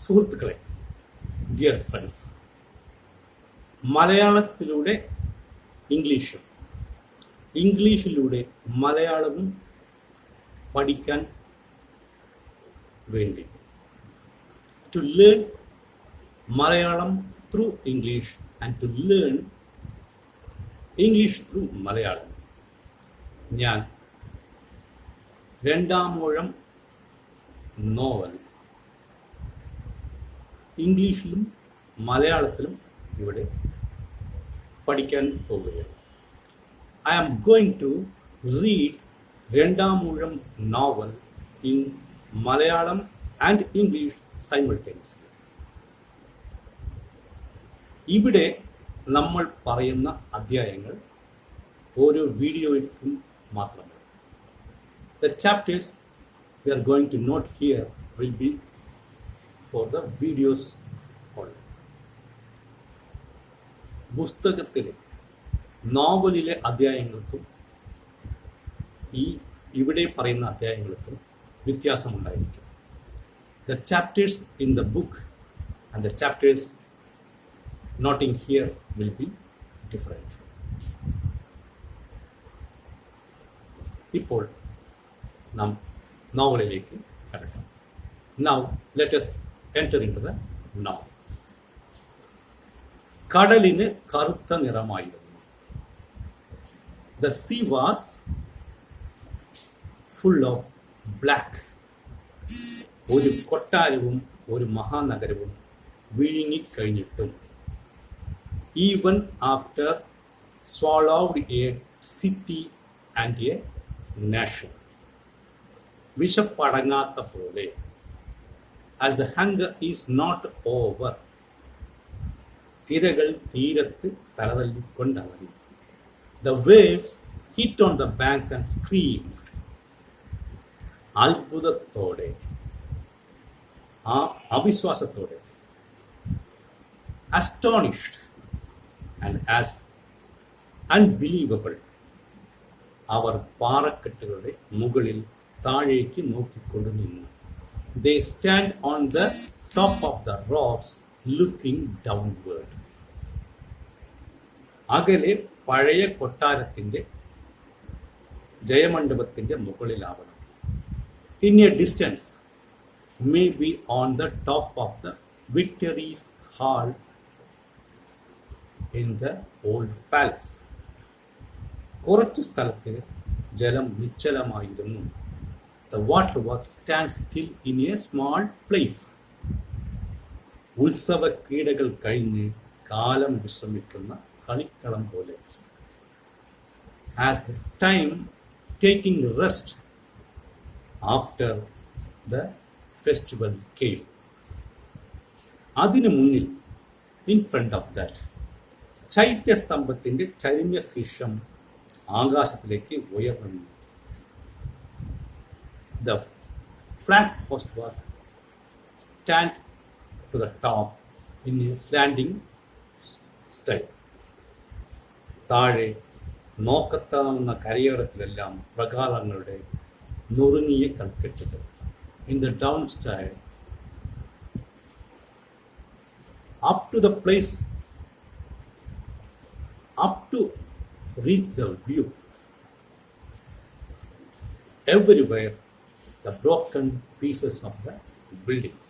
സുഹൃത്തുക്കളെ, dear friends, മലയാളത്തിലൂടെ ഇംഗ്ലീഷും ഇംഗ്ലീഷിലൂടെ മലയാളവും പഠിക്കാൻ വേണ്ടി to learn Malayalam through English and to learn English through Malayalam ഞാൻ രണ്ടാമൂഴം നോവൽ ഇംഗ്ലീഷിലും മലയാളത്തിലും ഇവിടെ പഠിക്കാൻ പോവുകയാണ്. I am going to read Randamoozham novel in Malayalam and English simultaneously. ഇവിടെ നമ്മൾ പറയുന്ന അധ്യായങ്ങൾ ഓരോ വീഡിയോയ്ക്കും മാത്രമാണ്. The chapters we are going to note here will be for the videos only. പുസ്തകത്തിലെ നോവലിലെ അധ്യായങ്ങൾക്കും ഇവിടെ പറയുന്ന അധ്യായങ്ങൾക്കും വ്യത്യാസമുണ്ടായിരിക്കും. The chapters in the book and the chapters noting here will be different. ഇപ്പോൾ നാം നോവലിലേക്ക് കടക്കാം. Now let us enter into the novel. കടലിന് കറുത്ത നിറമായിരുന്നു. The sea was full of black. ഒരു കൊട്ടാരവും ഒരു മഹാനഗരവും വിഴുങ്ങിക്കഴിഞ്ഞിട്ടും even after swallowed a city and a nation. വിശപ്പടങ്ങാത്ത പോലെ as the hunger is not over. തിരകൾ തീരത്ത് തലതല്ലിക്കൊണ്ടലറി. The waves hit on the banks and screamed. അത്ഭുതത്തോടെ, അവിശ്വാസത്തോടെ, astonished and as unbelievable, അവർ പാറക്കെട്ടുകളുടെ മുകളിൽ താഴേക്ക് നോക്കിക്കൊണ്ട് നിന്നു. They stand on the top of the rocks looking downward. അകലെ പഴയ കൊട്ടാരത്തിന്റെ ജയമണ്ഡപത്തിന്റെ മുകളിലാവണം. In a distance, maybe on the top of the Victory's Hall in the old palace. കുറച്ച് സ്ഥലത്ത് ജലം നിശ്ചലമായിരുന്നു. The water was stand still in a small place. ഉത്സവ ക്രീഡകൾ കഴിഞ്ഞ് കാലം വിശ്രമിക്കുന്ന കളിക്കളം പോലെ. As the time taking rest after the festival came. അതിനു മുന്നിൽ, in front of that, ചൈത്യസ്തംഭത്തിന്റെ ചരിഞ്ഞ ശീർഷം ആകാശത്തിലേക്ക് ഉയർന്നു. The flat post was stand to the top in a slanting style. താഴെ നോക്കത്താവുന്ന കരയോരത്തിലെല്ലാം പ്രകാരങ്ങളുടെ നുറുങ്ങിയ കൽക്കെട്ടുകൾ. In the downstairs, up to the place, up to reach the view. Everywhere the broken pieces of the buildings.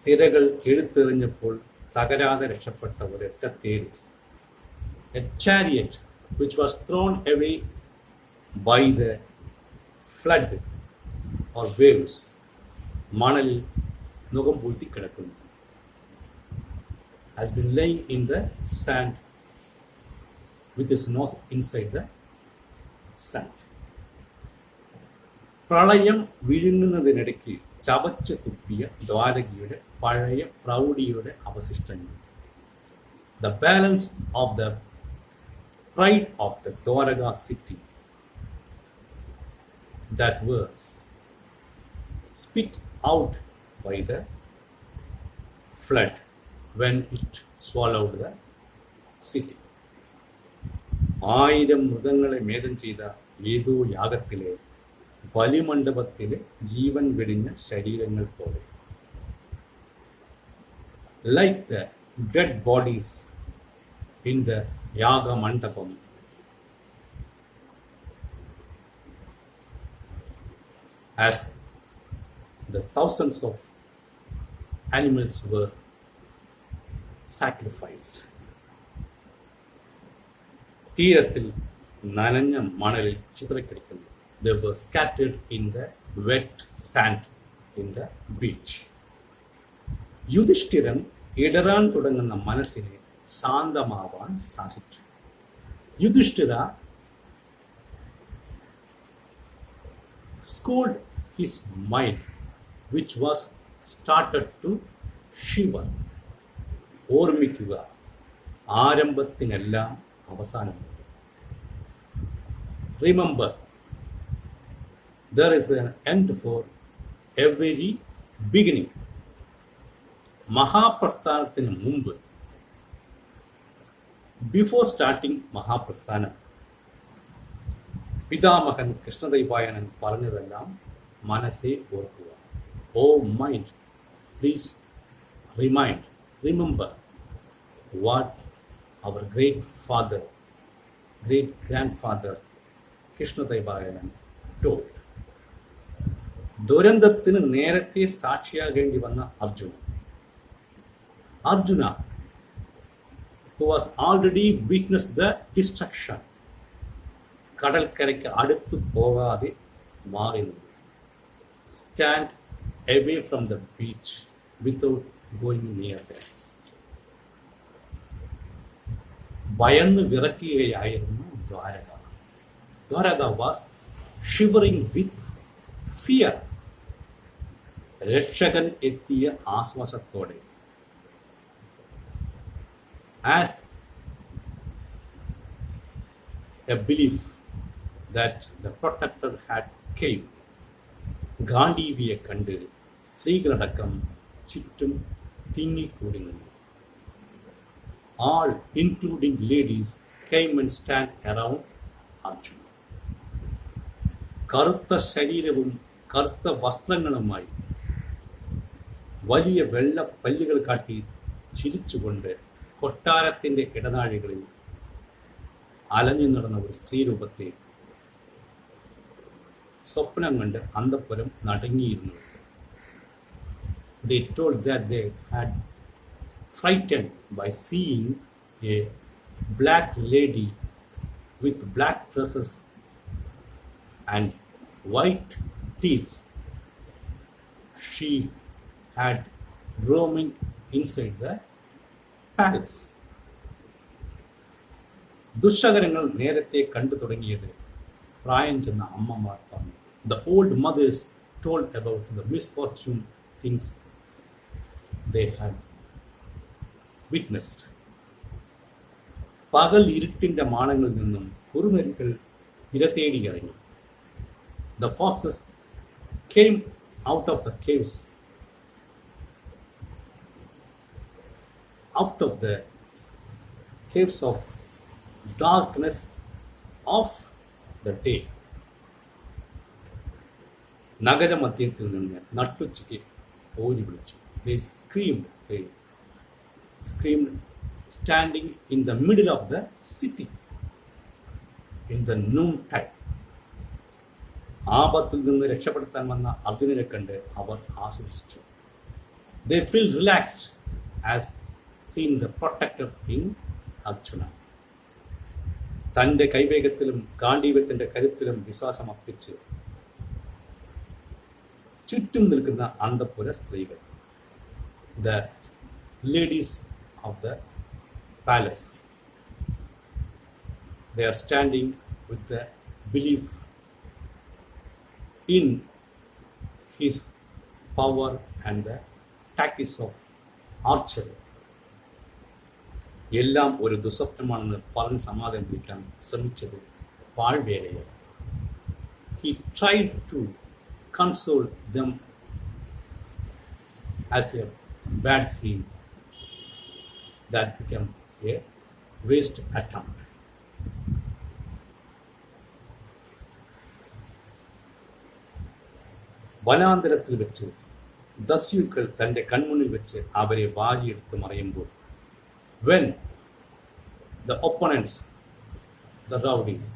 തിരകൾ എടുത്തെറിഞ്ഞപ്പോൾ തകരാതെ രക്ഷപ്പെട്ട ഒരൊറ്റ തേര്. A chariot which was thrown away by the flood or waves. മണലിൽ മുഖം പൂഴ്ത്തി കിടക്കുന്നു. Has been laying in the sand with his nose inside the sand. പ്രളയം വിഴുങ്ങുന്നതിനിടയ്ക്ക് ചവച്ച് തുപ്പിയ ദ്വാരകയുടെ പഴയ പ്രൗഢിയുടെ അവശിഷ്ടങ്ങൾ. The balance of the pride of the Dwaraka city that were spit out by the flood when it swallowed the city. 1000 മൃഗങ്ങളെ മേധം ചെയ്ത ഏതോ യാഗത്തിലെ ബലിമണ്ഡപത്തിലെ ജീവൻ വെടിഞ്ഞ ശരീരങ്ങൾ പോലെ. like the dead bodies in the Yaga Mandapam. As the thousands of animals were sacrificed. തീരത്തിൽ നനഞ്ഞ മണലിൽ ചിതറിക്കിടക്കുന്നു. They were scattered in the wet sand in the beach. യുധിഷ്ഠിരൻ ഇടറാൻ തുടങ്ങുന്ന മനസ്സിനെ ശാന്തമാവാൻ സാധിച്ചു. Yudhishthira schooled his mind, which was started to shiver. ഓർമ്മിക്കുക, ആരംഭത്തിനെല്ലാം അവസാനമുണ്ട്. Remember, there is an end for every beginning. മഹാപ്രസ്ഥാനത്തിന് മുമ്പ്, before starting മഹാപ്രസ്ഥാനം, പിതാമഹൻ കൃഷ്ണദേവരായൻ പറഞ്ഞതെല്ലാം മനസ്സേ ഓർക്കുക. Oh mind, please remember what our great grandfather Krishnadevarayan told. ദുരന്തത്തിന് നേരത്തെ സാക്ഷിയാകേണ്ടി വന്ന Arjuna who was already witnessed the destruction, കടൽക്കരയ്ക്ക് അടുത്ത് പോകാതെ മാറി നിന്നു. Stand away from the beach without going near there. ഭയന്ന് വിറയ്ക്കുകയായിരുന്നു Dwarka. Dwarka was shivering with fear. രക്ഷകൻ എത്തിയ ആശ്വാസത്തോടെ. As a belief that the protector had came, ഗാന്ധീവിയെ കണ്ട് സ്ത്രീകളടക്കം ചുറ്റും തിങ്ങിക്കൂടി നിന്നു. All, including ladies, came and stand around Arjuna. കറുത്ത ശരീരവും കറുത്ത വസ്ത്രങ്ങളുമായി വലിയ വെള്ള പല്ലുകൾ കാട്ടി ചിരിച്ചുകൊണ്ട് കൊട്ടാരത്തിന്റെ ഇടനാഴികളിൽ അലഞ്ഞു നടന്ന ഒരു സ്ത്രീരൂപത്തെ സ്വപ്നം കണ്ട് അന്തഃപുരം നടുങ്ങിയിരുന്നു. They told that they had frightened by seeing a black lady with black dresses and white teeth. She had roaming inside the palace. ദുശകരങ്ങൾ നേരത്തെ കണ്ടു തുടങ്ങിയത് പ്രായം ചെന്ന അമ്മമാർ പറഞ്ഞു. The old mothers told about the misfortune things they had witnessed. പകൽ ഇരുട്ടിന്റെ മാളങ്ങളിൽ നിന്നും കുറുനരികൾ ഇരതേടി ഇറങ്ങി. The foxes came out of the caves, out of the caves of darkness of the day. നഗരമധ്യത്തിൽ നിന്ന് നട്ടുച്ചയ്ക്ക് ഓടി വിളിച്ചു. They screamed standing in the middle of the city in the noon time. ആപത്തിൽ നിന്ന് രക്ഷപ്പെടുത്താൻ വന്ന അർജുനനെ കണ്ട് അവർ ആസ്വദിച്ചു. They feel relaxed as seeing the protector in Arjuna. തൻ്റെ കൈവേഗത്തിലും ഗാന്ധീവത്തിന്റെ കരുത്തിലും വിശ്വാസം അർപ്പിച്ച് ചുറ്റും നിൽക്കുന്ന അന്തഃപുര സ്ത്രീകൾ, the ladies of the palace, they are standing with the belief in his power and the tactics of archery. എല്ലാം ഒരു ദുസ്വപ്നമാണെന്ന് പറഞ്ഞ് സമാധാനിപ്പിക്കാൻ ശ്രമിച്ചത് പാഴ്വേലയാണ്. He tried to console them as a bad dream that became a waste attempt. വനാന്തരത്തിൽ വെച്ച് ദസ്യുക്കൾ തൻ്റെ കൺമുന്നിൽ വെച്ച് അവരെ വാരിയെടുത്ത് മറയുമ്പോൾ, when the opponents, the rowdies,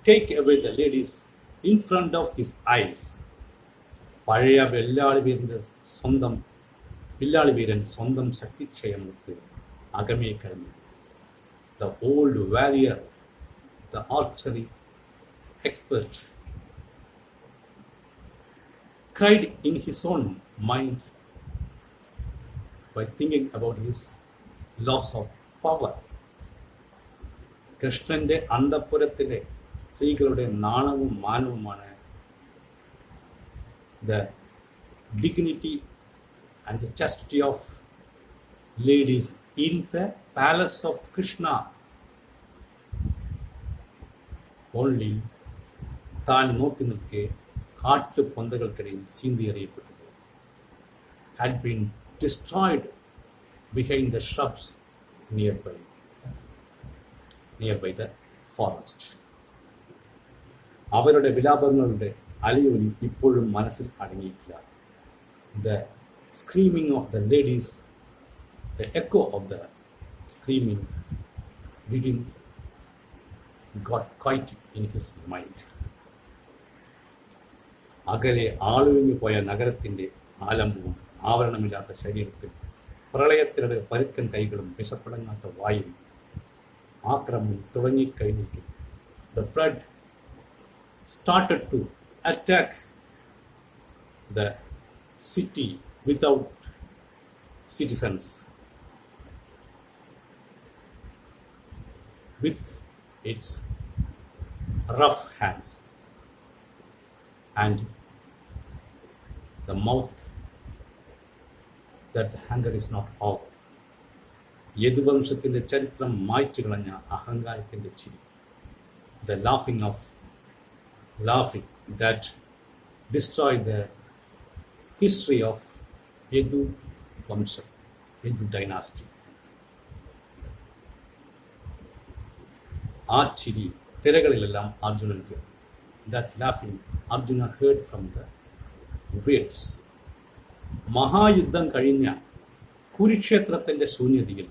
take away the ladies in front of his eyes, പഴയ വില്ലാളി വീരൻ സ്വന്തം ശക്തിക്ഷയമൂർത്തി അകമേ കഴിഞ്ഞു. The old warrior, the archery expert, cried in his own mind by thinking about his loss of power. കൃഷ്ണന്റെ അന്തഃപുരത്തിലെ സ്ത്രീകളുടെ നാണവും മാനവുമാണ് the dignity and the chastity of ladies in the palace of Krishna. Only താൻ നോക്കി നിൽക്കെ കാട്ടുപൊന്തകൾക്കിടയിൽ ചീന്തിയെറിയപ്പെട്ടത്, had been destroyed behind the shrubs nearby the forest. അവരുടെ വിലാപങ്ങളുടെ അലയൊലി ഇപ്പോഴും മനസ്സിൽ അടങ്ങിയിട്ടില്ല. The screaming of the ladies, the echo of the screaming didn't got quite in his mind. അകലെ ആളുവിഞ്ഞു പോയ നഗരത്തിൻ്റെ ആലംബവും ആവരണമില്ലാത്ത ശരീരത്തിൽ പ്രളയത്തിനിടെ പരുക്കൻ കൈകളും വിശപ്പടങ്ങാത്ത വായും ആക്രമണം തുടങ്ങിക്കഴിഞ്ഞിരിക്കും. The flood started to attack the city without citizens, with its rough hands and the mouth that the hunger is not over. യദുവംശത്തിൻ്റെ ചരിത്രം മായ്ച്ചു കളഞ്ഞ അഹങ്കാരത്തിൻ്റെ ചിരി, the laughing that destroyed the history of Yadu Vamsha, Yadu dynasty. ആ ചിരി തിരകളിലെല്ലാം അർജുനൻ കേട്ടു. That laughing Arjuna heard from the waves. മഹായുദ്ധം കഴിഞ്ഞ കുരുക്ഷേത്രത്തിൻ്റെ ശൂന്യതയിൽ,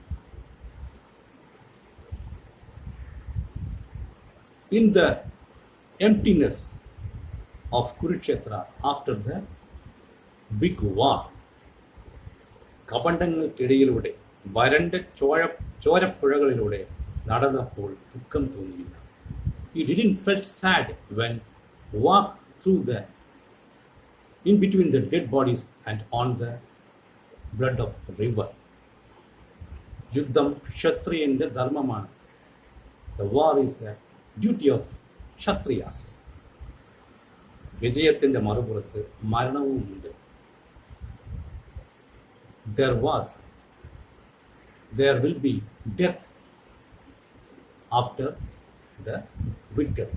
in the emptiness of Kurukshetra after the big war, കപണ്ഡങ്ങൾക്കിടയിലൂടെ വരണ്ട ചോരപ്പുഴകളിലൂടെ നടന്നപ്പോൾ ദുഃഖം തോന്നിയില്ല. He didn't feel sad when walked through the in between the dead bodies and on the blood of the river. യുദ്ധം ക്ഷത്രിയന്റെ ധർമ്മമാണ്. The war is the duty of Kshatriyas. വിജയത്തിന്റെ മറുപുറത്ത് മരണവുമുണ്ട്. There will be death after the victory.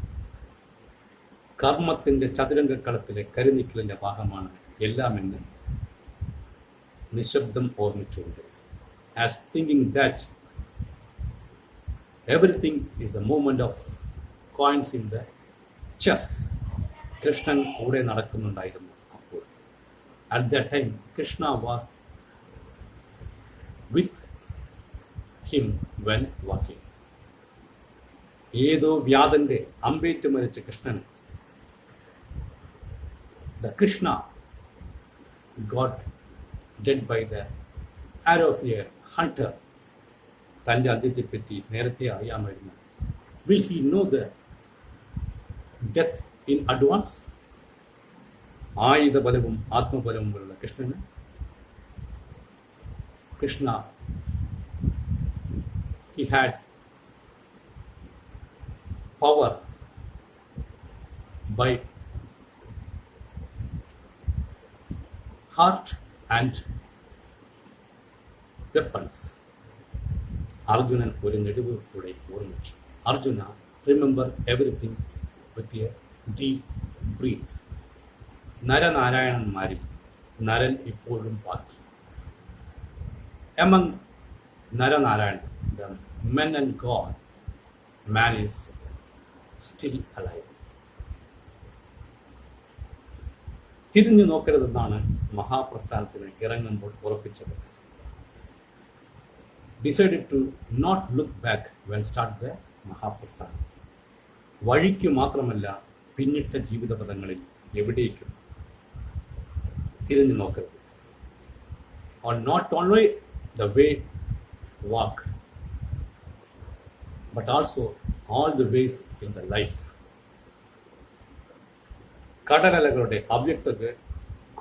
കർമ്മത്തിന്റെ ചതുരംഗക്കളത്തിലെ കരുനിക്കലിന്റെ ഭാഗമാണ് എല്ലാമെന്ന് നിശബ്ദം ഓർമ്മിച്ചുകൊണ്ട്, as thinking that everything is the movement of coins in the chess. Krishnan കൂടെ നടക്കുന്നുണ്ടായിരുന്നു അപ്പോൾ. At that time, Krishna was with him when walking. ഏതോ വ്യാധന്റെ അമ്പേറ്റ് മരിച്ച Krishnan, the Krishna got dead by the arrow of a hunter. തൻ്റെ അന്ത്യത്തെപ്പറ്റി നേരത്തെ അറിയാമായിരുന്നു. Will he know the death in advance? ആയുധബലവും ആത്മബലവുമുള്ള Krishnan, Krishna, he had power by heart and weapons. Arjunan ഒരു നെടുവീർപ്പോടെ ഓർമ്മിച്ചു. Arjuna, remember everything with a deep breath. നരനാരായണന്മാരിൽ നരൻ ഇപ്പോഴും ബാക്കി. Among Naranarayan, the men and God, man is still alive. തിരിഞ്ഞു നോക്കരുതെന്നാണ് മഹാപ്രസ്ഥാനത്തിന് ഇറങ്ങുമ്പോൾ ഉറപ്പിച്ചത്. Decided to not look back when start the മഹാപ്രസ്ഥാനം. വഴിക്ക് മാത്രമല്ല, പിന്നിട്ട ജീവിതപഥങ്ങളിൽ എവിടേക്കും തിരിഞ്ഞു നോക്കരുത്. Or not only the way walk, but also all the ways in the life. കടലലകളുടെ അവ്യക്തക്ക്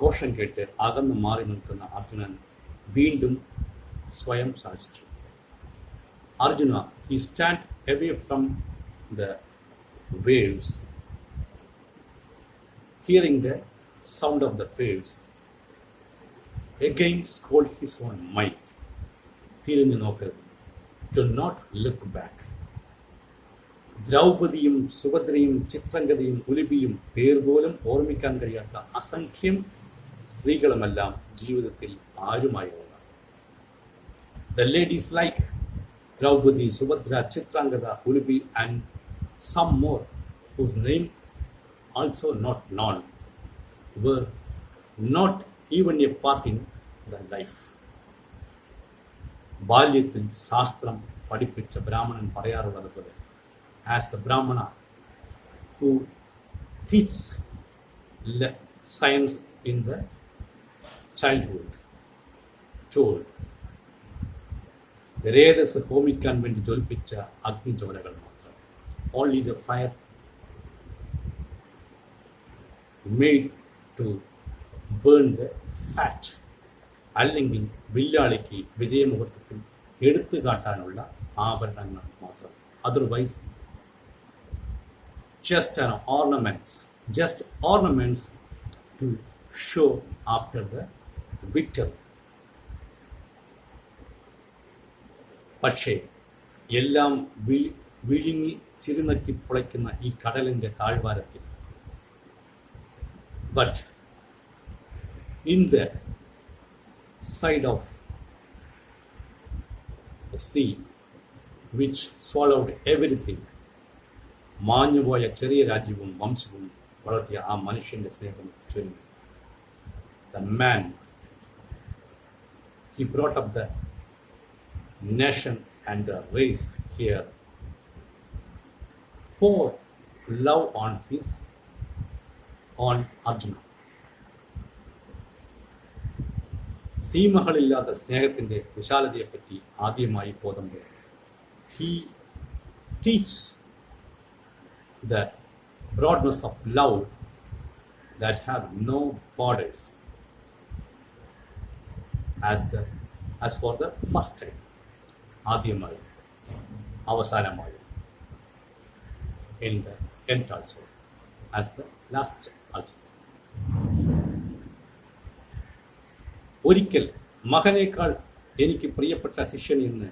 ഘോഷം കേട്ട് അകന്നു മാറി നിൽക്കുന്ന അർജുനൻ വീണ്ടും സ്വയം സാധിച്ചു. Arjuna, he stand away from the waves, hearing the sound of the waves, again scold his own mind. തിരിഞ്ഞു നോക്കരുത്. Do not look back. ദ്രൗപദിയും സുഭദ്രയും ചിത്രംഗതയും ഉലുപിയും പേർ പോലും ഓർമ്മിക്കാൻ കഴിയാത്ത അസംഖ്യം സ്ത്രീകളുമെല്ലാം ജീവിതത്തിൽ ആരുമായുള്ള The ladies like Draupadi, Subhadra, Chitrangada, Ulupi and some more whose name also not known were not even a part in the life. ബാല്യത്തിൽ ശാസ്ത്രം പഠിപ്പിച്ച ബ്രാഹ്മണൻ പറയാറുള്ളത് പോലെ, as the Brahmana who teaches science in the childhood told, രേതസ് ഹോമിക്കാൻ വേണ്ടി ജ്വലിപ്പിച്ച അഗ്നിജ്വാലകൾ മാത്രം. Only the fire made to burn the fat. അല്ലെങ്കിൽ വില്ലാളിക്ക് വിജയമുഹൂർത്തത്തിൽ എടുത്തു കാട്ടാനുള്ള ആഭരണങ്ങൾ മാത്രം. Otherwise, just ornaments to show after the victory. പക്ഷേ എല്ലാം വിഴുങ്ങി ചിരുനക്കി പുളയ്ക്കുന്ന ഈ കടലിൻ്റെ താഴ്വാരത്തിൽ, but in the side of the sea which swallowed everything, മാഞ്ഞുപോയ ചെറിയ രാജ്യവും വംശവും വളർത്തിയ ആ മനുഷ്യന്റെ സ്നേഹം ചൊരിഞ്ഞു. The man, he brought up the nation and the race here, pour love on Arjuna. സീമകളില്ലാത്ത സ്നേഹത്തിന്റെ വിശാലതയെപ്പറ്റി ആദ്യമായി ബോധം. He teaches the broadness of love that have no borders as for the first time. ആദ്യമായി, അവസാനമായി, in the end also, as the last also. ഒരിക്കൽ മകനേക്കാൾ എനിക്ക് പ്രിയപ്പെട്ട ശിഷ്യൻ എന്ന്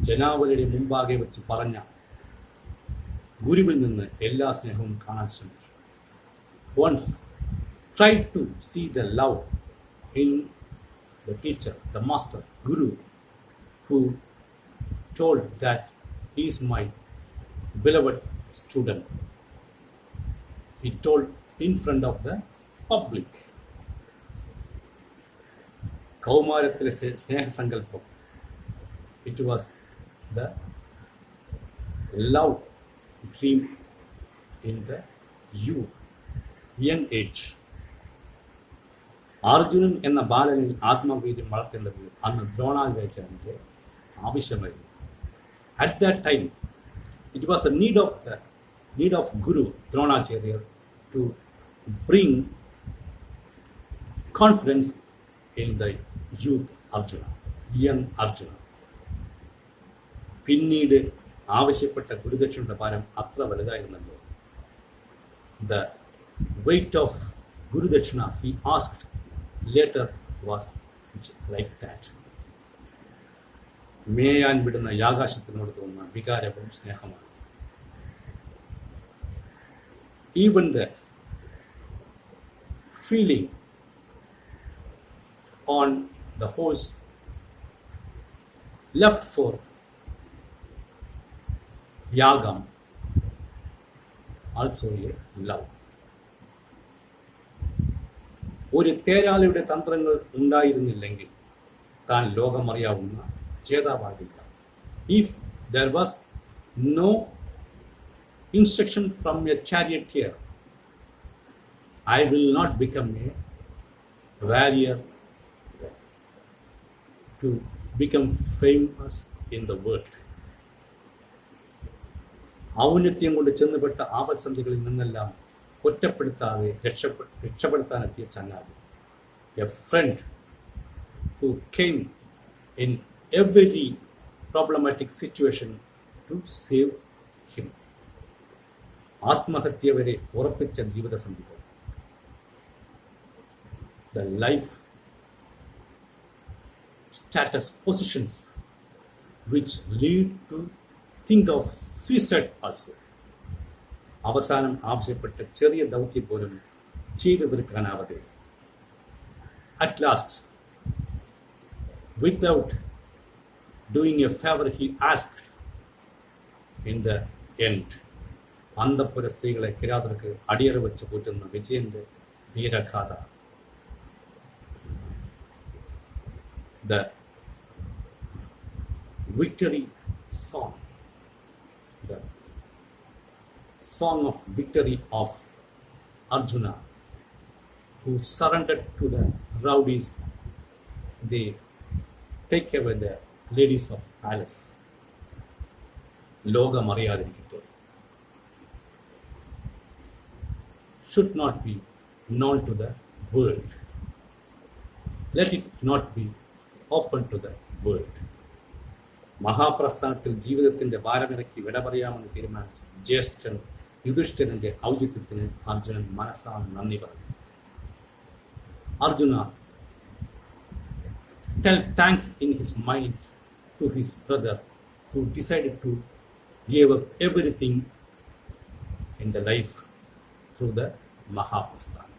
ജനാവലിയുടെ മുമ്പാകെ വെച്ച് പറഞ്ഞ ഗുരുവിൽ നിന്ന് എല്ലാ സ്നേഹവും കാണാൻ ശ്രമിച്ചു. Once tried to see the love in the teacher, the master, Guru, who told that he is my beloved student. He told in front of the public. കൗമാരത്തിലെ സ്നേഹസങ്കല്പം, it was the love dream in the young age. Arjunan എന്ന ബാലനിൽ ആത്മവീര്യം വളർത്തേണ്ടത് അന്ന് ദ്രോണാചാര്യന്റെ ആവശ്യമായിരുന്നു. At that time, it was the need of Guru Dronacharya to bring confidence in the youth Arjuna, young Arjuna. പിന്നീട് ആവശ്യപ്പെട്ട ഗുരുദക്ഷിണയുടെ ഭാരം അത്ര വലുതായിരുന്നല്ലോ. The weight of Gurudakshina he asked later was like that. മേയാൻ വിടുന്ന യാകാശത്തിനോട് തോന്നുന്ന വികാരവും സ്നേഹമാണ്. Even the feeling on the horse left for yagam also a love. ഒരു തേരാളിയുടെ തന്ത്രങ്ങൾ ഉണ്ടായിരുന്നില്ലെങ്കിൽ താൻ ലോകമറിയാവുന്ന ജേതാവാകില്ല. If there was no instruction from a charioteer, I will not become a warrior to become famous in the world. ഔന്നത്യം കൊണ്ട് ചെന്നുപെട്ട ആപത്സന്ധികളിൽ നിന്നെല്ലാം ഒറ്റപ്പെടുത്താതെ രക്ഷപ്പെടുത്താനെത്തിയ ചങ്ങാതി. A friend who came in every problematic situation to save him. ആത്മഹത്യ വരെ ഉറപ്പിച്ച ജീവിത സന്ധികൾ. The life status positions which lead to think of suicide also. അവസാനം ആവശ്യപ്പെട്ട ചെറിയ ദൗത്യം പോലും ചെയ്തു തീർക്കാനാവാതെ at last, without doing a favor he asked, in the end, അന്തഃപുര സ്ത്രീകളെ കിരാതർക്ക് അടിയറ വെച്ച് കൂറ്റുന്ന വിജയന്റെ Veeragatha. The victory song, the song of victory of Arjuna, who surrendered to the rowdies. They take away the ladies of palace. ലോകമറിയാതിരിക്കട്ടെ. Should not be known to the world. Let it not be open to the world. മഹാപ്രസ്ഥാനത്തിൽ ജീവിതത്തിന്റെ ഭാരമിറക്കി വിട പറയാമെന്ന് തീരുമാനിച്ച ജ്യേഷ്ഠൻ യുധിഷ്ഠിരന്റെ ഔചിത്യത്തിന് അർജുനൻ മനസ്സാ നന്ദി പറഞ്ഞു. Arjuna tell thanks in his mind to his brother who decided to give up everything in the life through the Mahaprasthana.